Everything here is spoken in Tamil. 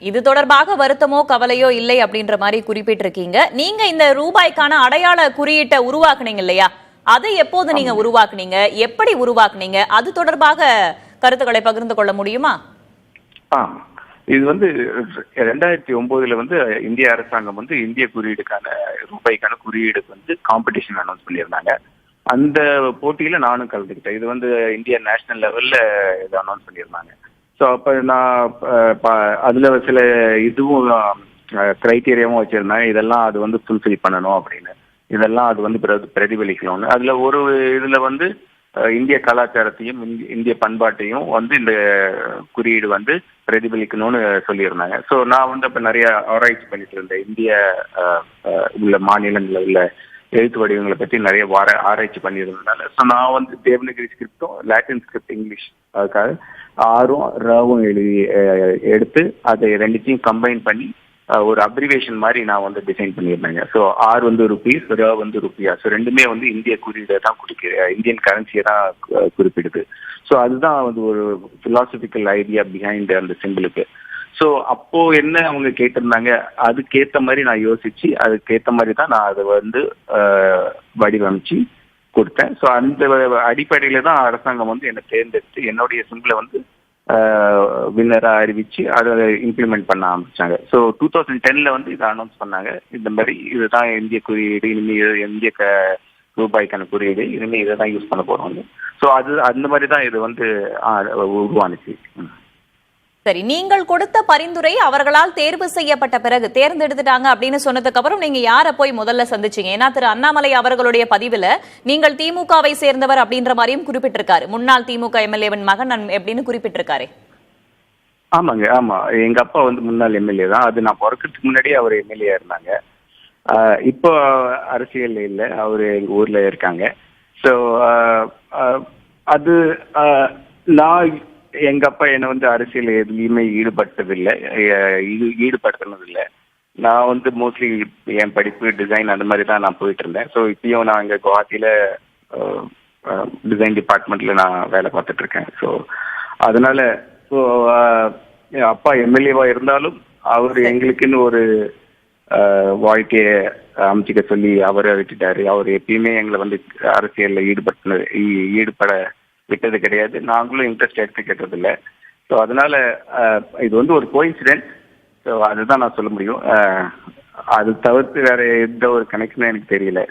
இது தொடர்பாக வருத்தமோ கவலையோ இல்லை அப்படின்ற மாதிரி குறிப்பிட்டிருக்கீங்க. நீங்க இந்த ரூபாய்க்கான அடையாள குறியீட்டை உருவாக்குனீங்க இல்லையா? அதை எப்போது நீங்க உருவாக்குனீங்க, எப்படி உருவாக்குனீங்க, அது தொடர்பாக கருத்துக்களை பகிர்ந்து கொள்ள முடியுமா? இது வந்து 2009 இந்திய அரசாங்கம் இந்திய குறியீடுக்கான ரூபாய்க்கான குறியீடுக்கு காம்படிஷன் அனௌன்ஸ் பண்ணியிருந்தாங்க. அந்த போட்டியில நானும் கலந்துக்கிட்டேன். இது இந்தியா நேஷனல் லெவல்ல இது அனௌன்ஸ் பண்ணியிருந்தாங்க. ஸோ அப்போ நான் அதுல சில இதுவும் கிரைட்டீரியாவும் வச்சிருந்தாங்க. இதெல்லாம் அது ஃபுல்ஃபில் பண்ணணும் அப்படின்னு, இதெல்லாம் அது பிரதிபலிக்கணும்னு. அதுல ஒரு இதுல இந்திய கலாச்சாரத்தையும் இந்திய பண்பாட்டையும் இந்த குறியீடு பிரதிபலிக்கணும்னு சொல்லியிருந்தாங்க. ஸோ நான் அப்ப நிறைய ஆராய்ச்சி பண்ணிட்டு இருந்தேன். இந்திய உள்ள மாநிலங்களில் உள்ள எழுத்து வடிவங்களை பற்றி நிறைய ஆராய்ச்சி பண்ணியிருந்ததுனால, ஸோ நான் தேவனகிரி ஸ்கிரிப்டும் லாட்டின் ஸ்கிரிப்ட் இங்கிலீஷ், அதுக்காக ஆரும் ராவும் எடுத்து அதை ரெண்டுத்தையும் கம்பைன் பண்ணி ஒரு அப்ரிவேஷன் மாதிரி நான் டிசைன் பண்ணியிருந்தேங்க. ஸோ ஆர் ருபீஸ், ரா ருபியா. ஸோ ரெண்டுமே இந்திய குறியீடை தான் இந்தியன் கரன்சியை தான் குறிப்பிடுது. ஸோ அதுதான் ஒரு பிலாசபிக்கல் ஐடியா பிஹைண்ட் அந்த சிம்பிளுக்கு. ஸோ அப்போ என்ன அவங்க கேட்டிருந்தாங்க, அதுக்கேற்ற மாதிரி நான் யோசிச்சு அதுக்கேற்ற மாதிரி தான் நான் அதை வடிவமைச்சு கொடுத்தேன். ஸோ அந்த அடிப்படையில தான் அரசாங்கம் என்னை தேர்ந்தெடுத்து என்னுடைய சிம்பிளை வின்னரா அறிவிச்சு அதை இம்ப்ளிமெண்ட் பண்ண ஆரம்பிச்சாங்க. ஸோ 2010 இதை அனௌன்ஸ் பண்ணாங்க. இந்த மாதிரி இதுதான் இந்திய குறியீடு, இனிமேல் இந்திய ரூபாய்க்கான குறியீடு, இனிமேல் இதை தான் யூஸ் பண்ண போறோம். ஸோ அந்த மாதிரி தான் இது உருவானுச்சு. சரி, நீங்கள் கொடுத்த பரிந்துரை அவர்களால் தேர்வு செய்யப்பட்ட பிறகு தேர்ந்தெடுத்துட்டாங்க அப்படின்னு சொன்னதுக்கு அப்புறம் நீங்க யாரை போய் முதல்ல சந்திச்சீங்க? ஏன்னா திரு அண்ணாமலை அவர்களுடைய பதிவுல நீங்கள் திமுகவை சேர்ந்தவர் அப்படின்ற மாதிரியும் குறிப்பிட்டிருக்காரு. முன்னாள் திமுக எம்எல்ஏவின் மகன் அப்படின்னு குறிப்பிட்டிருக்காரு. ஆமாங்க, ஆமா. எங்க அப்பா முன்னாள் எம்எல்ஏ தான். அது நான் பிறக்கிறதுக்கு முன்னாடியே அவர் எம்எல்ஏ இருந்தாங்க. இப்போ அரசியல் இல்லை, அவரு எங்க ஊர்ல இருக்காங்க. ஸோ அது நான் எங்க அப்பா என்னை அரசியல் எதுலையுமே ஈடுபடுத்தினதில்லை. நான் மோஸ்ட்லி என் படிப்பு டிசைன் அந்த மாதிரி தான் நான் போயிட்டு இருந்தேன். ஸோ இப்பயும் நான் இங்கே குவஹாத்தியில டிசைன் டிபார்ட்மெண்ட்ல நான் வேலை பார்த்துட்டு இருக்கேன். ஸோ அதனால அப்பா எம்எல்ஏவா இருந்தாலும் அவர் எங்களுக்குன்னு ஒரு வாழ்க்கையை அமைச்சிக்க சொல்லி அவரை விட்டுட்டாரு. அவர் எப்பயுமே எங்களை அரசியல்ல ஈடுபட விட்டது கிடையாது. நாங்களும் இன்ட்ரெஸ்ட் எடுத்துக்கிட்டது இல்லை. ஸோ அதனால இது ஒரு கோஇன்சிடென்ட். ஸோ அதுதான் நான் சொல்ல முடியும். அது தவிர்த்து வேற எந்த ஒரு கனெக்ஷனும் எனக்கு தெரியல.